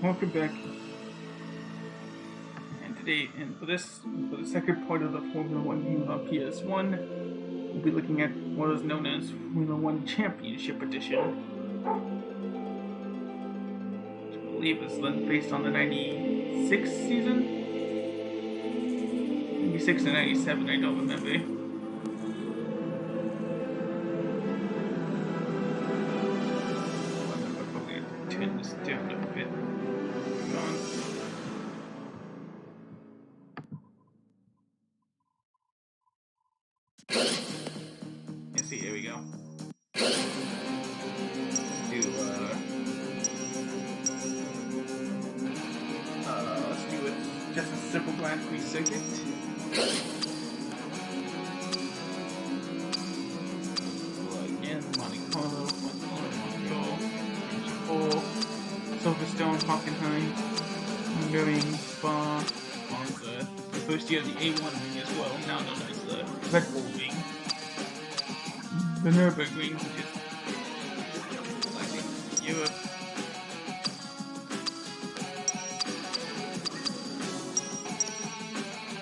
welcome back. And today, for the second part of the Formula One game on PS1, we'll be looking at what is known as Formula One Championship Edition, which I believe is based on the '96 season, '96 and '97. I don't remember. Turn this down a bit. Come on. Yeah, see, here we go. Let's do it. Just a simple Grand Prix circuit. Again, Monte Carlo, Montreal, Silverstone, Hockenheim, Hungary, Spa, Monza. The first year of the A1 wing as well, now known as the Red Bull wing. The Nürburgring, which is like in Europe.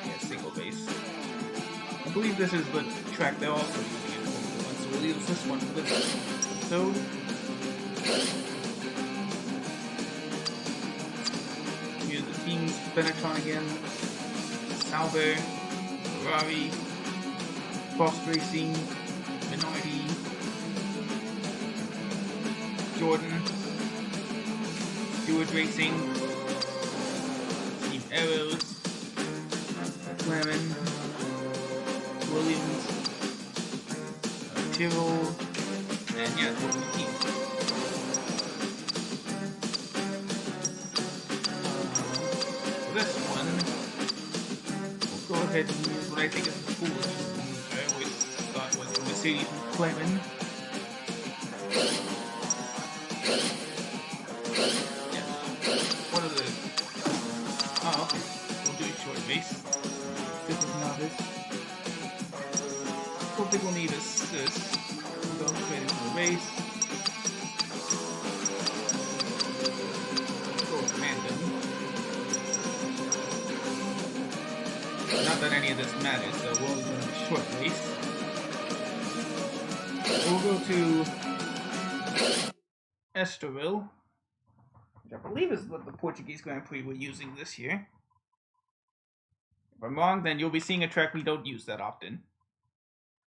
Yeah, single base. I believe this is the track they're also using in Formula 1, so we'll use this one for this episode. Here's the teams, Benetton again, Sauber, Ferrari, Frost Racing, Minardi, Jordan, Stewart Racing, Team Arrows, McLaren, Williams, Tyrrell, and yeah, those are the teams. For this one, we'll go ahead and use what I think is the coolest. I always thought was the Mercedes McLaren. Yeah. What are the... Oh, okay. We'll do a short race. This is novice. What think we'll need is this. We'll go straight into the race. Go random. Not that any of this matters, so we'll do a short race. We'll go to Estoril, which I believe is what the Portuguese Grand Prix we're using this year. If I'm wrong, then you'll be seeing a track we don't use that often.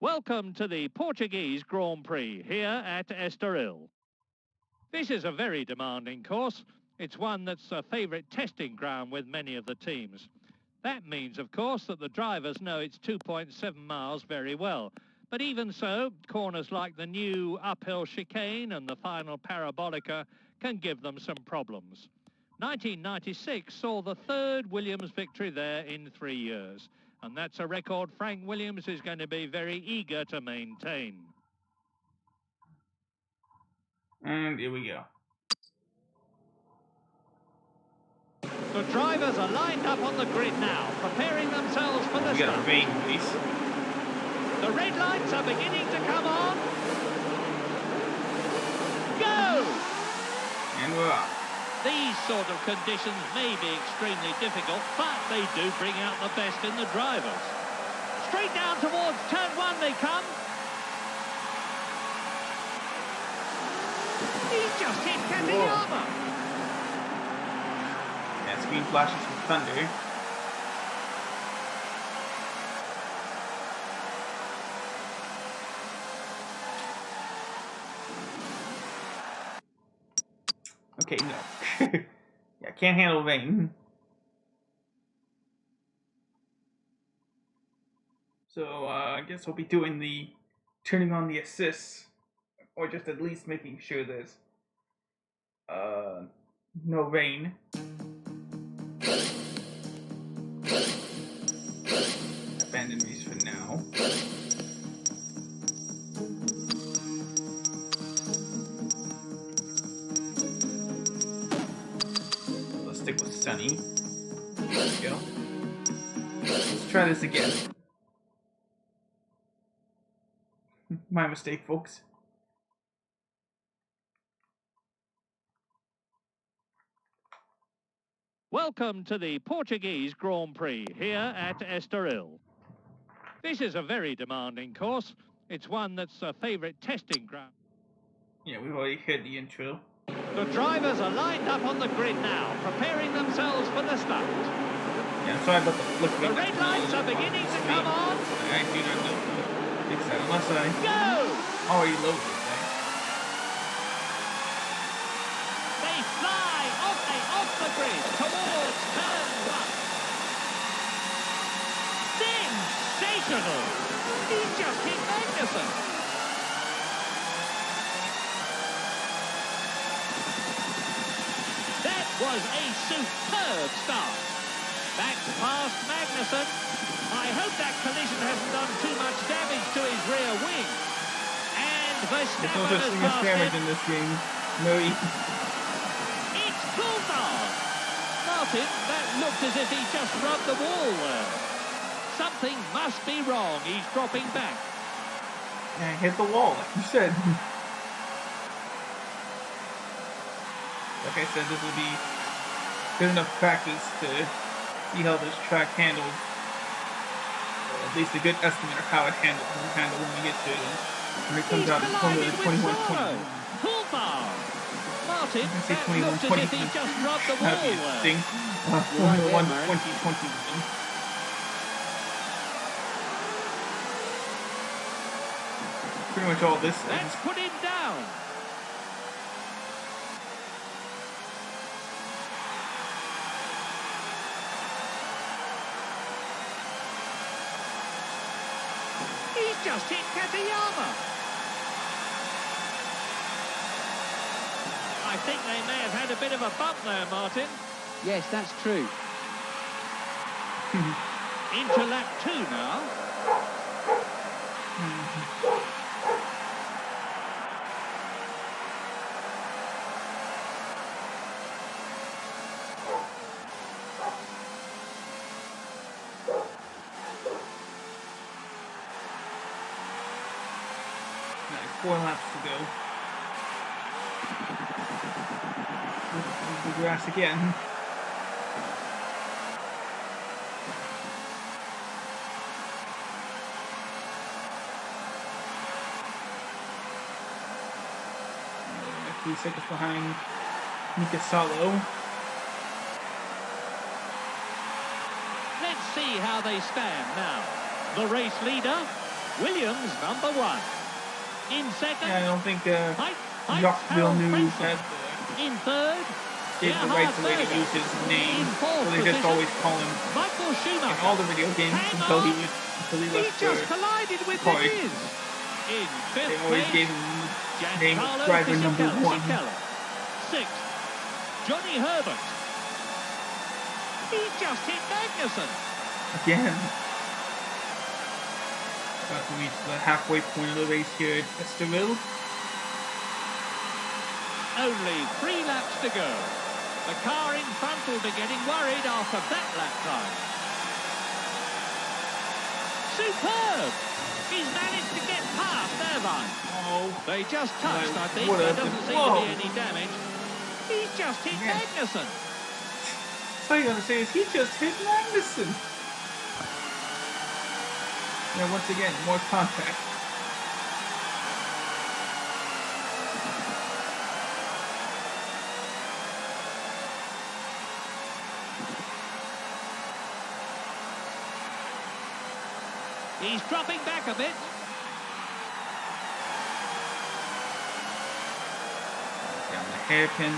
Welcome to the Portuguese Grand Prix here at Estoril. This is a very demanding course. It's one that's a favourite testing ground with many of the teams. That means, of course, that the drivers know its 2.7 miles very well. But even so, corners like the new uphill chicane and the final parabolica can give them some problems. 1996 saw the third Williams victory there in 3 years. And that's a record Frank Williams is going to be very eager to maintain. And here we go. The drivers are lined up on the grid now, preparing themselves for the We got a start. rain race. The red lights are beginning to come on. Go! And we're off. These sort of conditions may be extremely difficult, but they do bring out the best in the drivers. Straight down towards turn one they come. He's just hit Katayama. Yeah, screen flashes with thunder. Okay, no. Yeah, can't handle rain. So, I guess we'll be doing the turning on the assists, or just at least making sure there's no rain. Abandon these for now. Let's stick with sunny. There we go. Let's try this again. My mistake, folks. Welcome to the Portuguese Grand Prix here at Estoril. This is a very demanding course. It's one that's a favourite testing ground. Yeah, we've already heard the intro. The drivers are lined up on the grid now, preparing themselves for the start. Yeah, I'm sorry about the flickering. The red lights are beginning to come on. I do not know. Fix that unless I Go! already loaded it. They fly off the grid towards turn one. Sensational! He just hit Magnussen. That was a superb start. That's past Magnussen. I hope that collision hasn't done too much damage to his rear wing. And Verstappen has passed damage him. in this game. No, It's Coulthard. Martin, that looked as if he just rubbed the wall there. Something must be wrong. He's dropping back. yeah, hit the wall, like you said. Like I said, this will be good enough practice to see how this track handles. Or at least a good estimate of how it handle when we get to when it comes out in Formula 21-20. Coulthard. Martin, I say that looked as if he just rubbed the wall there. Formula 1 2021. Pretty much all this Let's is. put him down. He's just hit Katayama. I think they may have had a bit of a bump there, Martin. Yes, that's true. Into lap 2 now. Nice, 4 laps to go. The grass again. A few seconds behind Mika Salo. Let's see how they stand now. The race leader, Williams, number 1. In second, Yeah, I don't think Jacques Jacques Villeneuve had in third, gave the rights away to use his name, so they just always call him Michael in Schumacher. all the video games until he He left just for collided with Detroit. the Miz. In They fifth always place, gave him the name of Giancarlo driver number 1. Sixth, Johnny Herbert. He just hit Magnussen. Again. About to reach the halfway point of the race here at Estoril. Only 3 laps to go. The car in front will be getting worried after that lap time. Superb! He's managed to get past Irvine. Oh, They just touched, I think. what a- There doesn't seem to be any damage. He's just hit Yeah. Magnussen. all you're gonna say is he just hit Magnussen. Yeah, once again, more contact. He's dropping back a bit. Down the hairpin.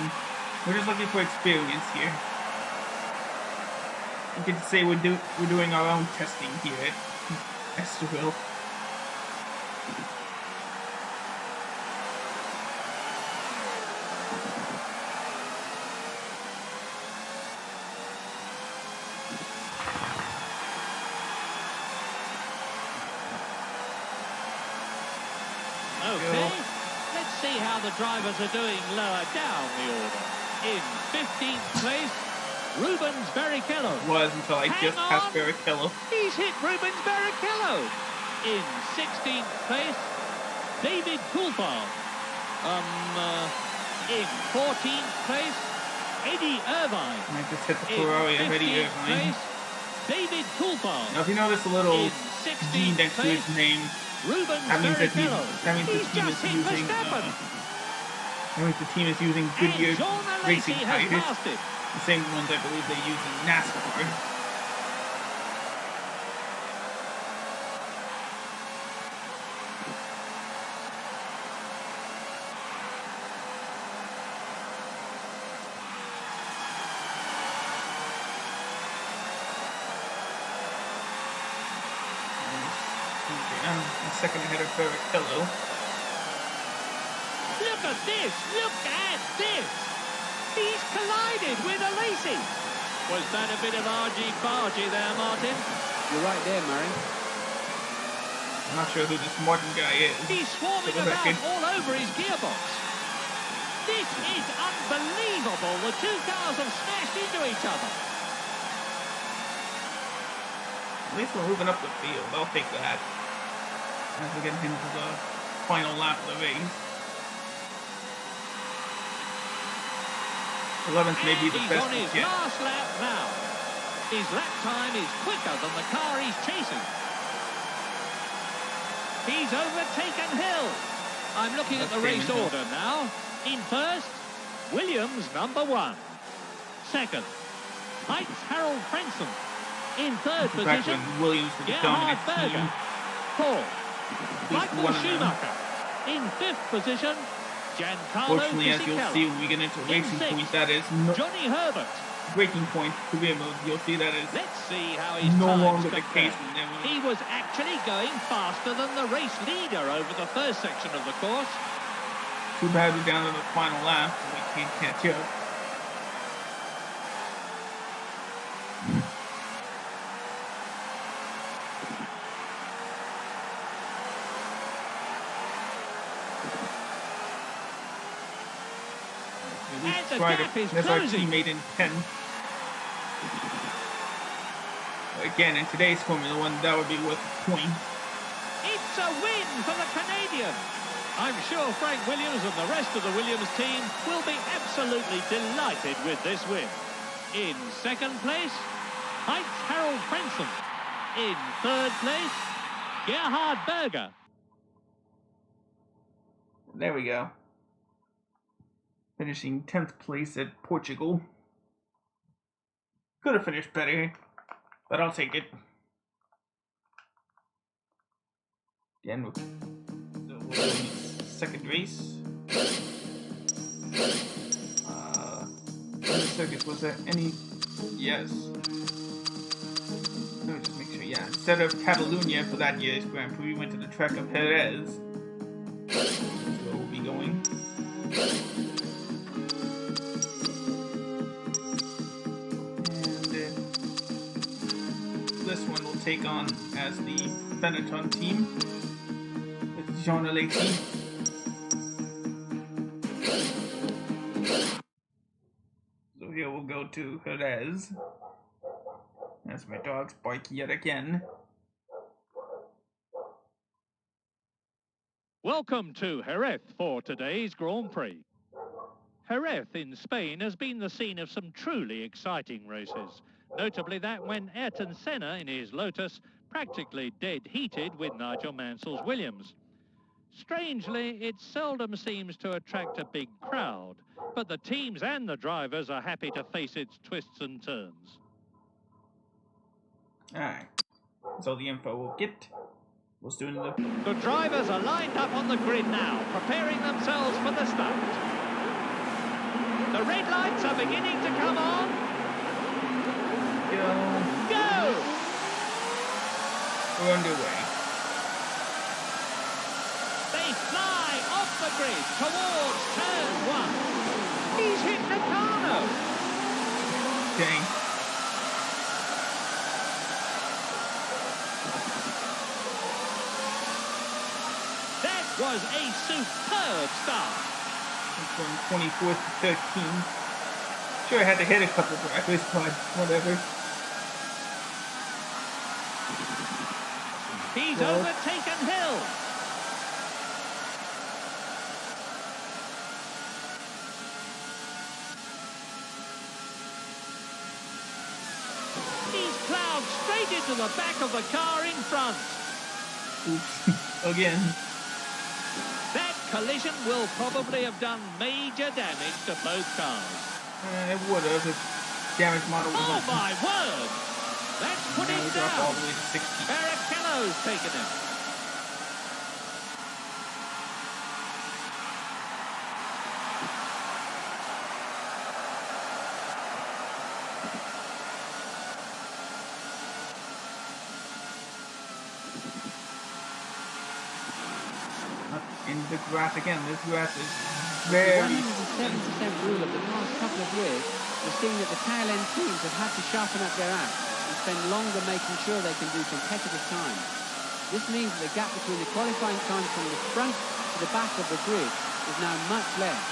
We're just looking for experience here. You could say we're doing our own testing here at Estoril. Okay, let's see how the drivers are doing lower down the order. In 15th place, Rubens Barrichello. Was until I Hang just passed on. Barrichello. He's hit Rubens Barrichello. In 16th place, David Coulthard. In 14th place, Eddie Irvine. I just hit the Ferrari of Eddie Irvine. David Coulthard. Now, if you notice a little G next to his name, that means the team is using Goodyear racing tires, the same ones I believe they use in NASCAR. A second ahead of Barrichello. Look at this! Look at this! He's collided with a Lacey. Was that a bit of argy-bargy there, Martin? You're right there, Murray. I'm not sure who this Martin guy is. He's swarming about all over his gearbox. This is unbelievable. The two cars have smashed into each other. At least we're moving up the field. I'll take that. As we get into the final lap of the race. 11th may be the best on his last lap now. His lap time is quicker than the car he's chasing. He's overtaken Hill. I'm looking at the race order now. In first, Williams #1. Second, Heights Harold Frenson. In third position, Gerhard Berger. Fourth, Michael Schumacher. In fifth position, Giancarlo Fortunately, as you'll see when we get into racing points, that is Johnny Herbert. Braking point to be able, you'll see that is Let's see how his no longer the case. He was actually going faster than the race leader over the first section of the course. Too bad we're down to the final lap, so we can't catch up. That's our teammate in 10. Again, in today's Formula 1, that would be worth a point. It's a win for the Canadian. I'm sure Frank Williams and the rest of the Williams team will be absolutely delighted with this win. In second place, Heights Harold Frenson. In third place, Gerhard Berger. There we go. Finishing 10th place at Portugal. Could have finished better, but I'll take it. Again, second race. Circuit, was there any? Yes. Let me just make sure. Yeah, instead of Catalunya for that year's Grand Prix, we went to the track of Jerez. That's where we'll be going. This one will take on as the Benetton team with Jean Alesi. So here we'll go to Jerez. As my dogs bark yet again. Welcome to Jerez for today's Grand Prix. Jerez in Spain has been the scene of some truly exciting races. Notably that when Ayrton Senna in his Lotus practically dead-heated with Nigel Mansell's Williams. Strangely, it seldom seems to attract a big crowd, but the teams and the drivers are happy to face its twists and turns. Alright, that's all the info we'll get. We'll do another. The drivers are lined up on the grid now, preparing themselves for the start. The red lights are beginning to come on. Go! We're underway. They fly off the grid towards turn 1. He's hit Nakano. Dang. That was a superb start. From 24th to 13th. Sure, I had to hit a couple drivers, but whatever. He's overtaken Hill. plowed straight into the back of the car in front. Oops. Again. That collision will probably have done major damage to both cars. It would have if damage model was Oh my word! That's put him down. All the way to 60. Barrichello's taken him. In the grass again. This grass is very... The 170% rule of the past couple of years, we're seeing that the tail end teams have had to sharpen up their act and spend longer making sure they can do competitive times. This means that the gap between the qualifying times from the front to the back of the grid is now much less.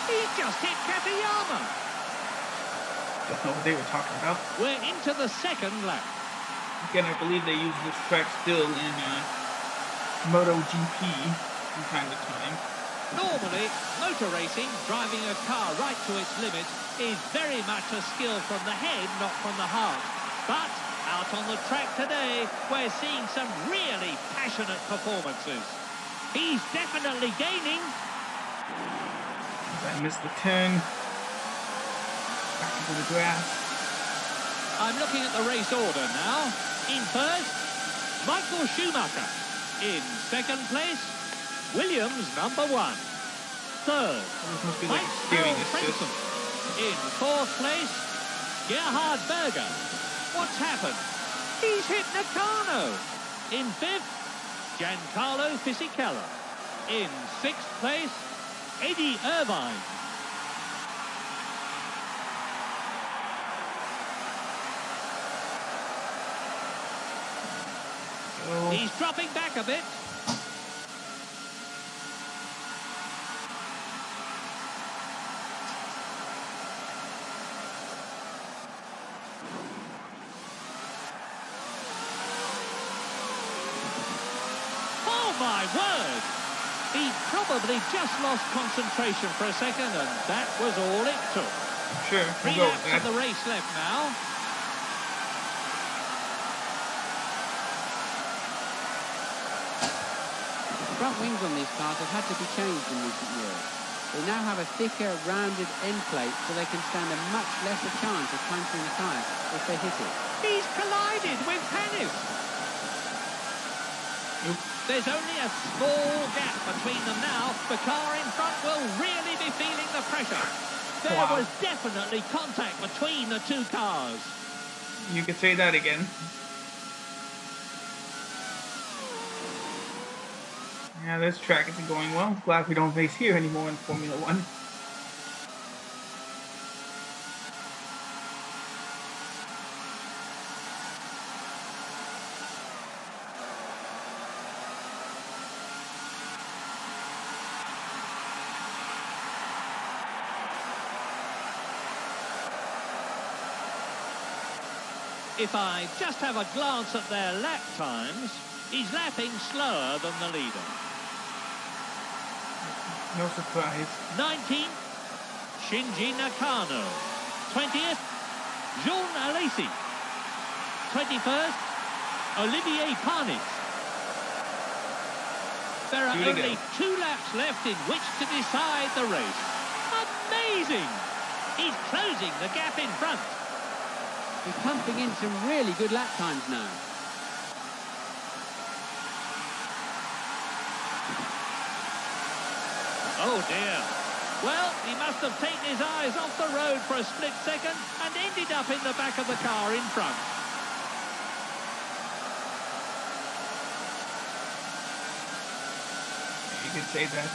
He just hit Katayama. Don't know what they were talking about. We're into the second lap. Again, I believe they use this track still in MotoGP from time to time. Normally, motor racing, driving a car right to its limit, is very much a skill from the head, not from the heart. But out on the track today, we're seeing some really passionate performances. He's definitely gaining. I missed the turn. Back into the grass. I'm looking at the race order now. In first, Michael Schumacher. In second place, Williams #1. Third, This must be like Mike steering Frentzen. assist. In fourth place, Gerhard Berger. What's happened? He's hit Nakano. In fifth, Giancarlo Fisichella. In sixth place, Eddie Irvine. Oh, He's dropping back a bit. Oh my word! He probably just lost concentration for a second, and that was all it took. sure. 3 We'll go laps with of that. the race left now. Front wings on these cars have had to be changed in recent years. They now have a thicker, rounded end plate so they can stand a much lesser chance of puncturing the tyre if they hit it. He's collided with Panis. Oops. There's only a small gap between them now. The car in front will really be feeling the pressure. There Wow. was definitely contact between the two cars. You could say that again. Yeah, this track isn't going well. Glad we don't race here anymore in Formula One. If I just have a glance at their lap times, he's lapping slower than the leader. No surprise. 19th, Shinji Nakano. 20th, Jean Alesi. 21st, Olivier Panis. There are Do it only again. 2 laps left in which to decide the race. Amazing! He's closing the gap in front. He's pumping in some really good lap times now. Oh dear. Well, he must have taken his eyes off the road for a split second and ended up in the back of the car in front. You could say that.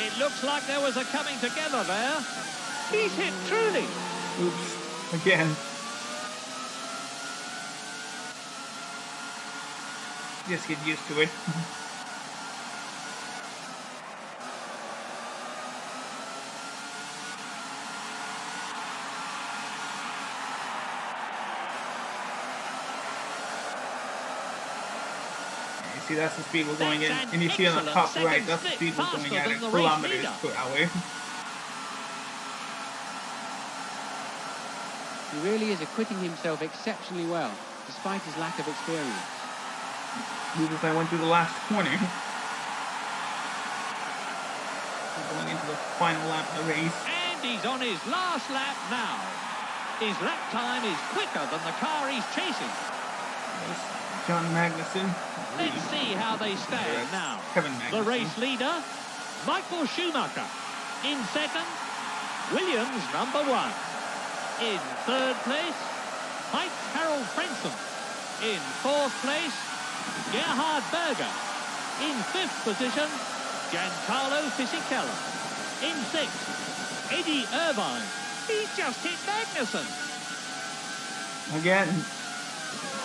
It looks like there was a coming together there. He's hit truly. Oops. Again. Just get used to it. See, that's the speed we're going in. That's an And you see on the top excellent right, that's the second speed we're split, going at faster in than the race kilometers leader. per hour. He really is acquitting himself exceptionally well, despite his lack of experience. As I went through the last corner. Going into the final lap of the race. And he's on his last lap now. His lap time is quicker than the car he's chasing. There's John Magnussen. Let's see how they stand now. The race leader, Michael Schumacher. In second, Williams number 1. In third place, Mike Harold Frenson. In fourth place, Gerhard Berger. In fifth position, Giancarlo Fisichella. In sixth, Eddie Irvine. He's just hit Magnussen. Again.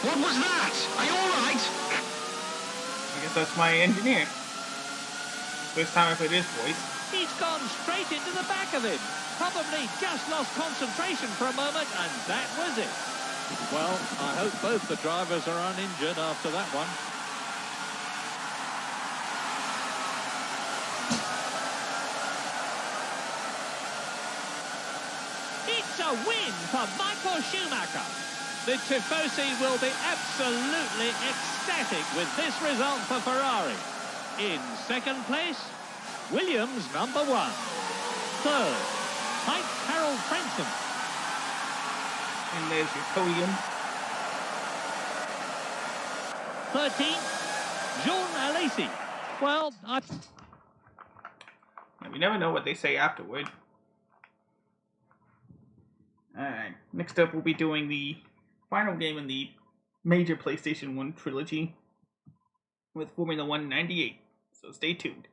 What was that? Are you all right? I guess that's my engineer. First time I played his voice. He's gone straight into the back of him. Probably just lost concentration for a moment, and that was it. Well, I hope both the drivers are uninjured after that one. It's a win for Michael Schumacher. The Tifosi will be absolutely ecstatic with this result for Ferrari. In second place, Williams number 1. Third, Mike Harold Frenson. And there's your podium. 13th, Jean Alesi. Well, We never know what they say afterward. Alright, next up we'll be doing the final game in the major PlayStation 1 trilogy with Formula 1 98. So stay tuned.